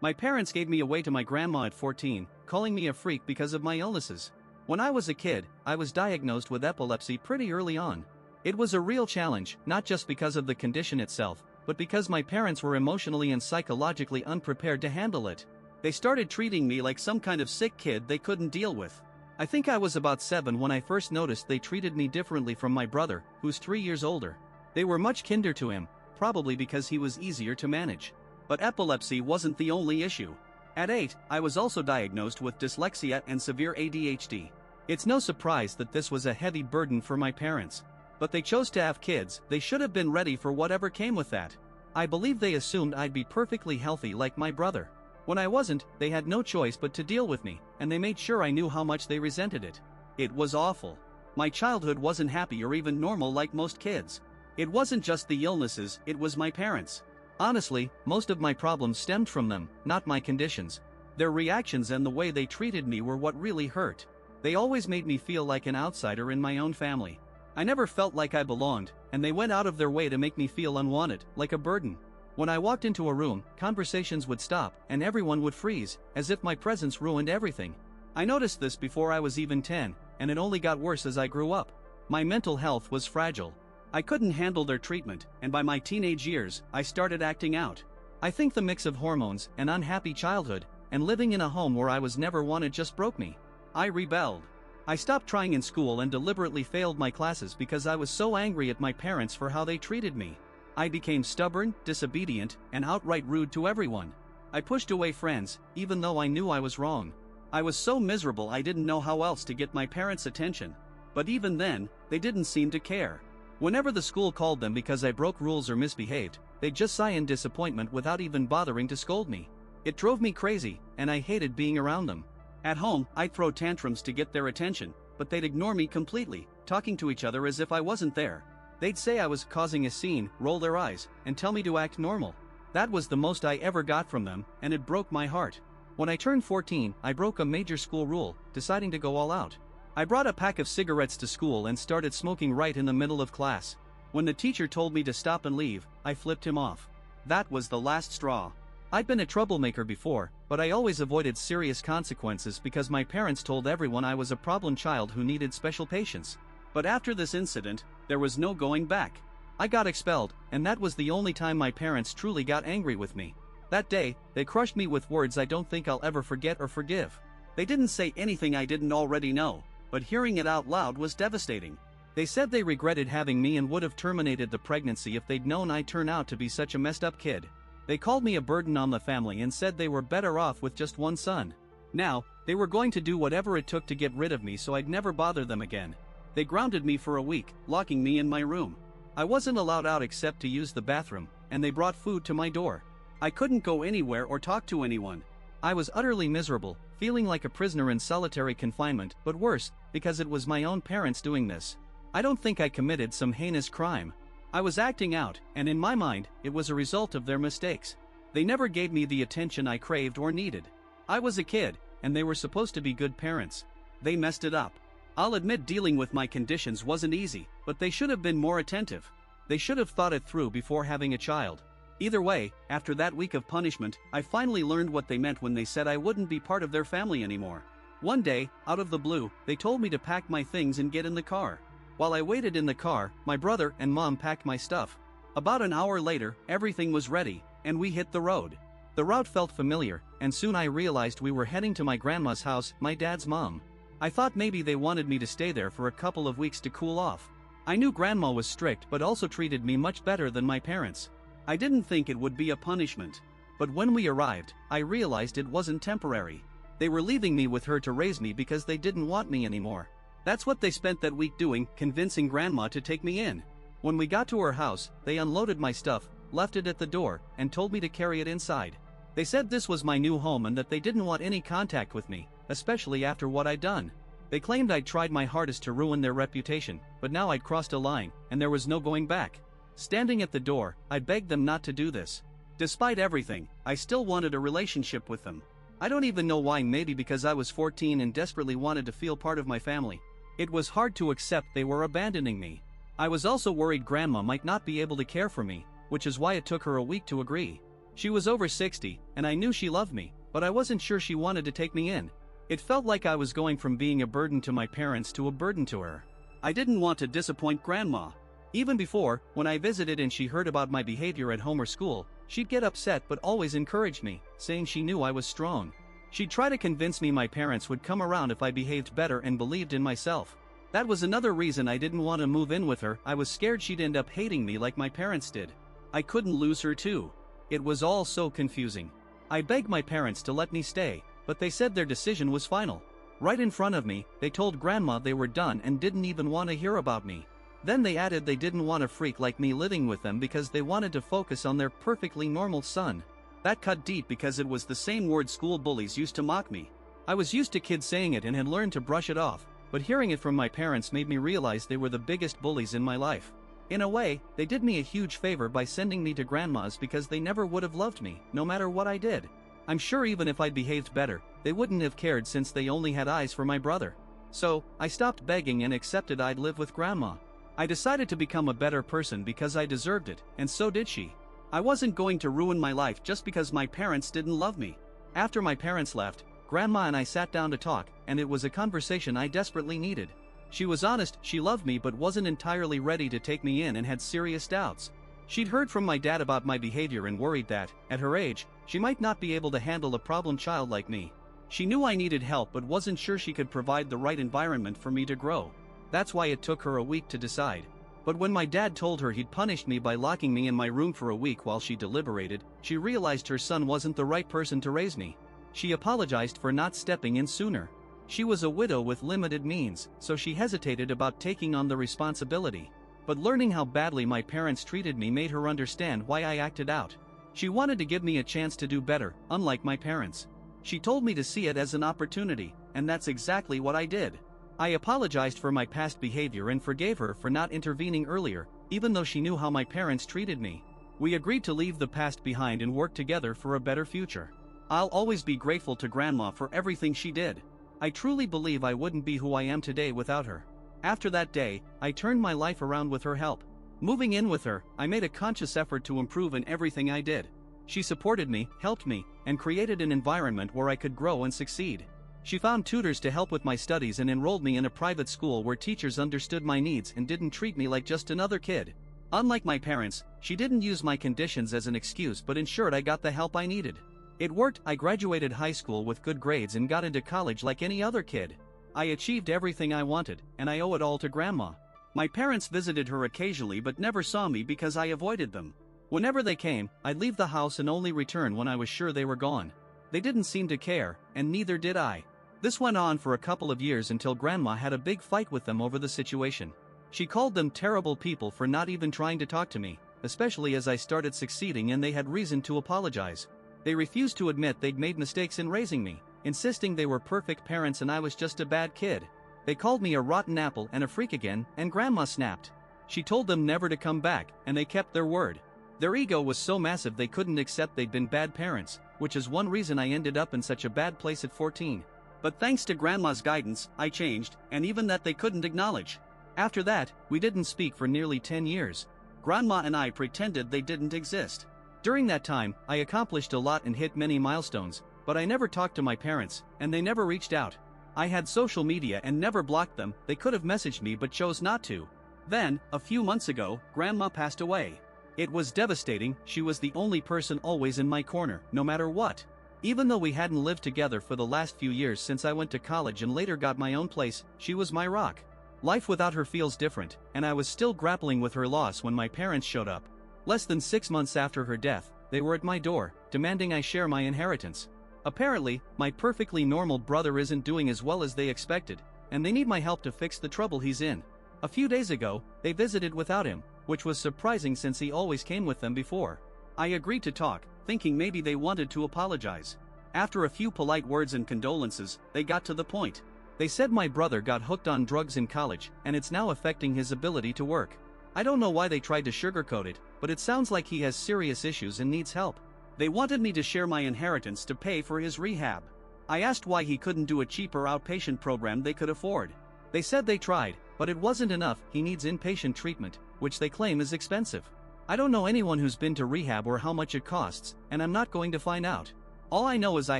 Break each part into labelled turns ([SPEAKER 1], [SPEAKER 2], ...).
[SPEAKER 1] My parents gave me away to my grandma at 14, calling me a freak because of my illnesses. When I was a kid, I was diagnosed with epilepsy pretty early on. It was a real challenge, not just because of the condition itself, but because my parents were emotionally and psychologically unprepared to handle it. They started treating me like some kind of sick kid they couldn't deal with. I think I was about 7 when I first noticed they treated me differently from my brother, who's 3 years older. They were much kinder to him, probably because he was easier to manage. But epilepsy wasn't the only issue. At 8, I was also diagnosed with dyslexia and severe ADHD. It's no surprise that this was a heavy burden for my parents. But they chose to have kids. They should have been ready for whatever came with that. I believe they assumed I'd be perfectly healthy like my brother. When I wasn't, they had no choice but to deal with me, and they made sure I knew how much they resented it. It was awful. My childhood wasn't happy or even normal like most kids. It wasn't just the illnesses, it was my parents. Honestly, most of my problems stemmed from them, not my conditions. Their reactions and the way they treated me were what really hurt. They always made me feel like an outsider in my own family. I never felt like I belonged, and they went out of their way to make me feel unwanted, like a burden. When I walked into a room, conversations would stop, and everyone would freeze, as if my presence ruined everything. I noticed this before I was even 10, and it only got worse as I grew up. My mental health was fragile. I couldn't handle their treatment, and by my teenage years, I started acting out. I think the mix of hormones, an unhappy childhood, and living in a home where I was never wanted just broke me. I rebelled. I stopped trying in school and deliberately failed my classes because I was so angry at my parents for how they treated me. I became stubborn, disobedient, and outright rude to everyone. I pushed away friends, even though I knew I was wrong. I was so miserable I didn't know how else to get my parents' attention. But even then, they didn't seem to care. Whenever the school called them because I broke rules or misbehaved, they'd just sigh in disappointment without even bothering to scold me. It drove me crazy, and I hated being around them. At home, I'd throw tantrums to get their attention, but they'd ignore me completely, talking to each other as if I wasn't there. They'd say I was causing a scene, roll their eyes, and tell me to act normal. That was the most I ever got from them, and it broke my heart. When I turned 14, I broke a major school rule, deciding to go all out. I brought a pack of cigarettes to school and started smoking right in the middle of class. When the teacher told me to stop and leave, I flipped him off. That was the last straw. I'd been a troublemaker before, but I always avoided serious consequences because my parents told everyone I was a problem child who needed special patience. But after this incident, there was no going back. I got expelled, and that was the only time my parents truly got angry with me. That day, they crushed me with words I don't think I'll ever forget or forgive. They didn't say anything I didn't already know, but hearing it out loud was devastating. They said they regretted having me and would have terminated the pregnancy if they'd known I'd turn out to be such a messed up kid. They called me a burden on the family and said they were better off with just one son. Now, they were going to do whatever it took to get rid of me so I'd never bother them again. They grounded me for a week, locking me in my room. I wasn't allowed out except to use the bathroom, and they brought food to my door. I couldn't go anywhere or talk to anyone. I was utterly miserable, feeling like a prisoner in solitary confinement, but worse, because it was my own parents doing this. I don't think I committed some heinous crime. I was acting out, and in my mind, it was a result of their mistakes. They never gave me the attention I craved or needed. I was a kid, and they were supposed to be good parents. They messed it up. I'll admit dealing with my conditions wasn't easy, but they should have been more attentive. They should have thought it through before having a child. Either way, after that week of punishment, I finally learned what they meant when they said I wouldn't be part of their family anymore. One day, out of the blue, they told me to pack my things and get in the car. While I waited in the car, my brother and mom packed my stuff. About an hour later, everything was ready, and we hit the road. The route felt familiar, and soon I realized we were heading to my grandma's house, my dad's mom. I thought maybe they wanted me to stay there for a couple of weeks to cool off. I knew grandma was strict but also treated me much better than my parents. I didn't think it would be a punishment. But when we arrived, I realized it wasn't temporary. They were leaving me with her to raise me because they didn't want me anymore. That's what they spent that week doing, convincing grandma to take me in. When we got to her house, they unloaded my stuff, left it at the door, and told me to carry it inside. They said this was my new home and that they didn't want any contact with me, especially after what I'd done. They claimed I'd tried my hardest to ruin their reputation, but now I'd crossed a line, and there was no going back. Standing at the door, I begged them not to do this. Despite everything, I still wanted a relationship with them. I don't even know why, maybe because I was 14 and desperately wanted to feel part of my family. It was hard to accept they were abandoning me. I was also worried grandma might not be able to care for me, which is why it took her a week to agree. She was over 60, and I knew she loved me, but I wasn't sure she wanted to take me in. It felt like I was going from being a burden to my parents to a burden to her. I didn't want to disappoint Grandma. Even before, when I visited and she heard about my behavior at home or school, she'd get upset but always encouraged me, saying she knew I was strong. She'd try to convince me my parents would come around if I behaved better and believed in myself. That was another reason I didn't want to move in with her. I was scared she'd end up hating me like my parents did. I couldn't lose her too. It was all so confusing. I begged my parents to let me stay, but they said their decision was final. Right in front of me, they told Grandma they were done and didn't even want to hear about me. Then they added they didn't want a freak like me living with them because they wanted to focus on their perfectly normal son. That cut deep because it was the same word school bullies used to mock me. I was used to kids saying it and had learned to brush it off, but hearing it from my parents made me realize they were the biggest bullies in my life. In a way, they did me a huge favor by sending me to Grandma's because they never would have loved me, no matter what I did. I'm sure even if I'd behaved better, they wouldn't have cared since they only had eyes for my brother. So, I stopped begging and accepted I'd live with Grandma. I decided to become a better person because I deserved it, and so did she. I wasn't going to ruin my life just because my parents didn't love me. After my parents left, Grandma and I sat down to talk, and it was a conversation I desperately needed. She was honest, she loved me but wasn't entirely ready to take me in and had serious doubts. She'd heard from my dad about my behavior and worried that, at her age, she might not be able to handle a problem child like me. She knew I needed help but wasn't sure she could provide the right environment for me to grow. That's why it took her a week to decide. But when my dad told her he'd punished me by locking me in my room for a week while she deliberated, she realized her son wasn't the right person to raise me. She apologized for not stepping in sooner. She was a widow with limited means, so she hesitated about taking on the responsibility. But learning how badly my parents treated me made her understand why I acted out. She wanted to give me a chance to do better, unlike my parents. She told me to see it as an opportunity, and that's exactly what I did. I apologized for my past behavior and forgave her for not intervening earlier, even though she knew how my parents treated me. We agreed to leave the past behind and work together for a better future. I'll always be grateful to Grandma for everything she did. I truly believe I wouldn't be who I am today without her. After that day, I turned my life around with her help. Moving in with her, I made a conscious effort to improve in everything I did. She supported me, helped me, and created an environment where I could grow and succeed. She found tutors to help with my studies and enrolled me in a private school where teachers understood my needs and didn't treat me like just another kid. Unlike my parents, she didn't use my conditions as an excuse but ensured I got the help I needed. It worked. I graduated high school with good grades and got into college like any other kid. I achieved everything I wanted, and I owe it all to Grandma. My parents visited her occasionally but never saw me because I avoided them. Whenever they came, I'd leave the house and only return when I was sure they were gone. They didn't seem to care, and neither did I. This went on for a couple of years until Grandma had a big fight with them over the situation. She called them terrible people for not even trying to talk to me, especially as I started succeeding and they had reason to apologize. They refused to admit they'd made mistakes in raising me, insisting they were perfect parents and I was just a bad kid. They called me a rotten apple and a freak again, and Grandma snapped. She told them never to come back, and they kept their word. Their ego was so massive they couldn't accept they'd been bad parents, which is one reason I ended up in such a bad place at 14. But thanks to Grandma's guidance, I changed, and even that they couldn't acknowledge. After that, we didn't speak for nearly 10 years. Grandma and I pretended they didn't exist. During that time, I accomplished a lot and hit many milestones, but I never talked to my parents, and they never reached out. I had social media and never blocked them. They could have messaged me but chose not to. Then, a few months ago, Grandma passed away. It was devastating. She was the only person always in my corner, no matter what. Even though we hadn't lived together for the last few years since I went to college and later got my own place, she was my rock. Life without her feels different, and I was still grappling with her loss when my parents showed up. Less than 6 months after her death, they were at my door, demanding I share my inheritance. Apparently, my perfectly normal brother isn't doing as well as they expected, and they need my help to fix the trouble he's in. A few days ago, they visited without him, which was surprising since he always came with them before. I agreed to talk, thinking maybe they wanted to apologize. After a few polite words and condolences, they got to the point. They said my brother got hooked on drugs in college, and it's now affecting his ability to work. I don't know why they tried to sugarcoat it, but it sounds like he has serious issues and needs help. They wanted me to share my inheritance to pay for his rehab. I asked why he couldn't do a cheaper outpatient program they could afford. They said they tried, but it wasn't enough. He needs inpatient treatment, which they claim is expensive. I don't know anyone who's been to rehab or how much it costs, and I'm not going to find out. All I know is I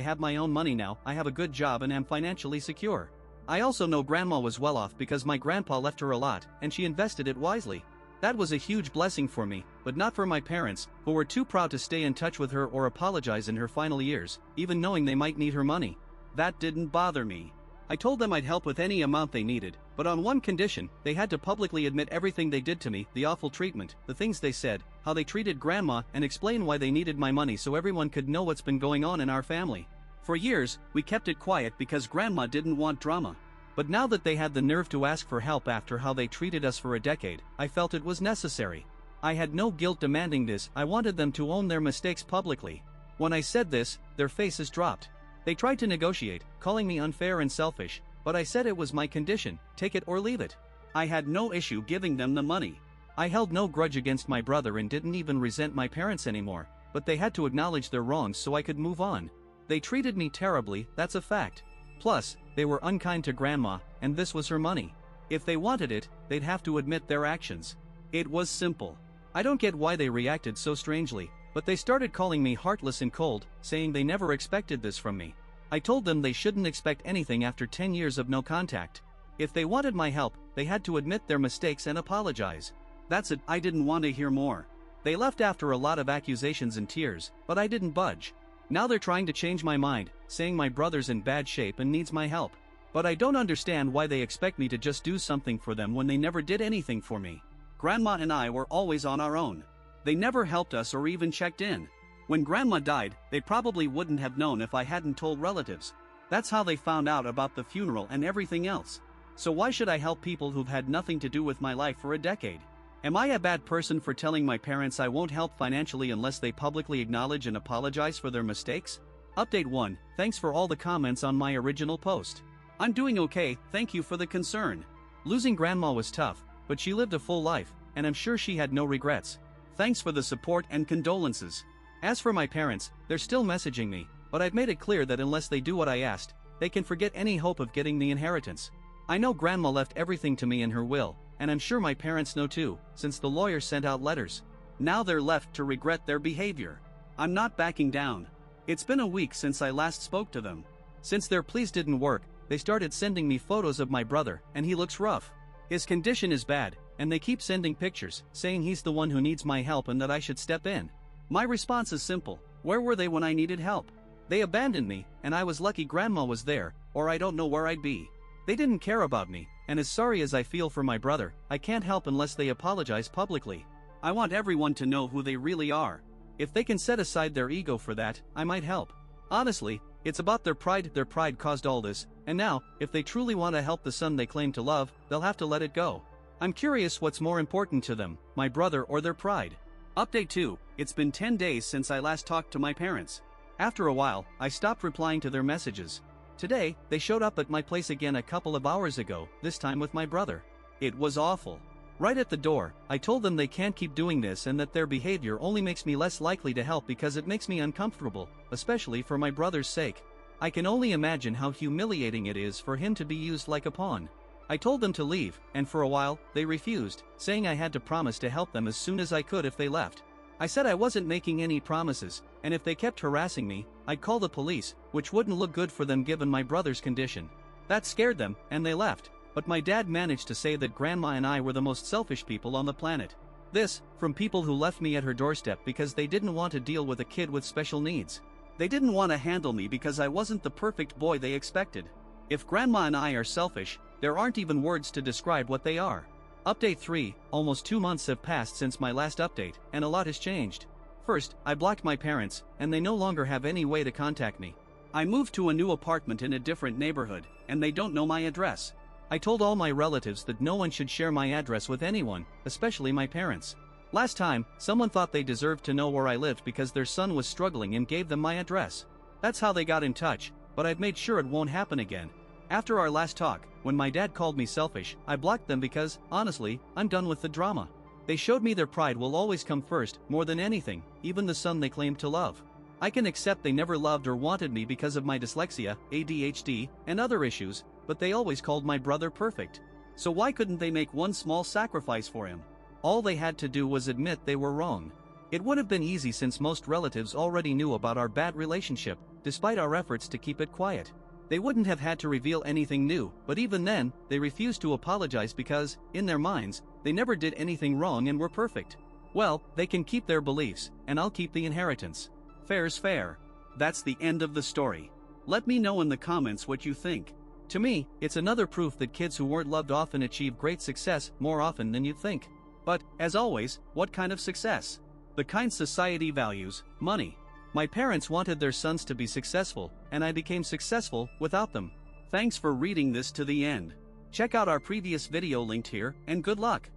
[SPEAKER 1] have my own money now, I have a good job and am financially secure. I also know grandma was well off because my grandpa left her a lot, and she invested it wisely. That was a huge blessing for me, but not for my parents, who were too proud to stay in touch with her or apologize in her final years, even knowing they might need her money. That didn't bother me. I told them I'd help with any amount they needed, but on one condition: they had to publicly admit everything they did to me, the awful treatment, the things they said, how they treated grandma, and explain why they needed my money so everyone could know what's been going on in our family. For years, we kept it quiet because grandma didn't want drama. But now that they had the nerve to ask for help after how they treated us for a decade, I felt it was necessary. I had no guilt demanding this, I wanted them to own their mistakes publicly. When I said this, their faces dropped. They tried to negotiate, calling me unfair and selfish, but I said it was my condition, take it or leave it. I had no issue giving them the money. I held no grudge against my brother and didn't even resent my parents anymore, but they had to acknowledge their wrongs so I could move on. They treated me terribly, that's a fact. Plus, they were unkind to grandma, and this was her money. If they wanted it, they'd have to admit their actions. It was simple. I don't get why they reacted so strangely, but they started calling me heartless and cold, saying they never expected this from me. I told them they shouldn't expect anything after 10 years of no contact. If they wanted my help, they had to admit their mistakes and apologize. That's it, I didn't want to hear more. They left after a lot of accusations and tears, but I didn't budge. Now they're trying to change my mind, saying my brother's in bad shape and needs my help. But I don't understand why they expect me to just do something for them when they never did anything for me. Grandma and I were always on our own. They never helped us or even checked in. When grandma died, they probably wouldn't have known if I hadn't told relatives. That's how they found out about the funeral and everything else. So why should I help people who've had nothing to do with my life for a decade? Am I a bad person for telling my parents I won't help financially unless they publicly acknowledge and apologize for their mistakes? Update 1, thanks for all the comments on my original post. I'm doing okay, thank you for the concern. Losing grandma was tough, but she lived a full life, and I'm sure she had no regrets. Thanks for the support and condolences. As for my parents, they're still messaging me, but I've made it clear that unless they do what I asked, they can forget any hope of getting the inheritance. I know grandma left everything to me in her will, and I'm sure my parents know too, since the lawyer sent out letters. Now they're left to regret their behavior. I'm not backing down. It's been a week since I last spoke to them. Since their pleas didn't work, they started sending me photos of my brother, and he looks rough. His condition is bad, and they keep sending pictures, saying he's the one who needs my help and that I should step in. My response is simple: where were they when I needed help? They abandoned me, and I was lucky grandma was there, or I don't know where I'd be. They didn't care about me, and as sorry as I feel for my brother, I can't help unless they apologize publicly. I want everyone to know who they really are. If they can set aside their ego for that, I might help. Honestly, it's about their pride caused all this, and now, if they truly want to help the son they claim to love, they'll have to let it go. I'm curious what's more important to them, my brother or their pride. Update 2, it's been 10 days since I last talked to my parents. After a while, I stopped replying to their messages. Today, they showed up at my place again a couple of hours ago, this time with my brother. It was awful. Right at the door, I told them they can't keep doing this and that their behavior only makes me less likely to help because it makes me uncomfortable, especially for my brother's sake. I can only imagine how humiliating it is for him to be used like a pawn. I told them to leave, and for a while, they refused, saying I had to promise to help them as soon as I could if they left. I said I wasn't making any promises, and if they kept harassing me, I'd call the police, which wouldn't look good for them given my brother's condition. That scared them, and they left, but my dad managed to say that grandma and I were the most selfish people on the planet. This, from people who left me at her doorstep because they didn't want to deal with a kid with special needs. They didn't want to handle me because I wasn't the perfect boy they expected. If grandma and I are selfish, there aren't even words to describe what they are. Update 3, almost 2 months have passed since my last update, and a lot has changed. First, I blocked my parents, and they no longer have any way to contact me. I moved to a new apartment in a different neighborhood, and they don't know my address. I told all my relatives that no one should share my address with anyone, especially my parents. Last time, someone thought they deserved to know where I lived because their son was struggling and gave them my address. That's how they got in touch, but I've made sure it won't happen again. After our last talk, when my dad called me selfish, I blocked them because, honestly, I'm done with the drama. They showed me their pride will always come first, more than anything, even the son they claimed to love. I can accept they never loved or wanted me because of my dyslexia, ADHD, and other issues, but they always called my brother perfect. So why couldn't they make one small sacrifice for him? All they had to do was admit they were wrong. It would have been easy since most relatives already knew about our bad relationship, despite our efforts to keep it quiet. They wouldn't have had to reveal anything new, but even then, they refused to apologize because, in their minds, they never did anything wrong and were perfect. Well, they can keep their beliefs, and I'll keep the inheritance. Fair's fair. That's the end of the story. Let me know in the comments what you think. To me, it's another proof that kids who weren't loved often achieve great success more often than you'd think. But, as always, what kind of success? The kind society values: money. My parents wanted their sons to be successful, and I became successful without them. Thanks for reading this to the end. Check out our previous video linked here, and good luck!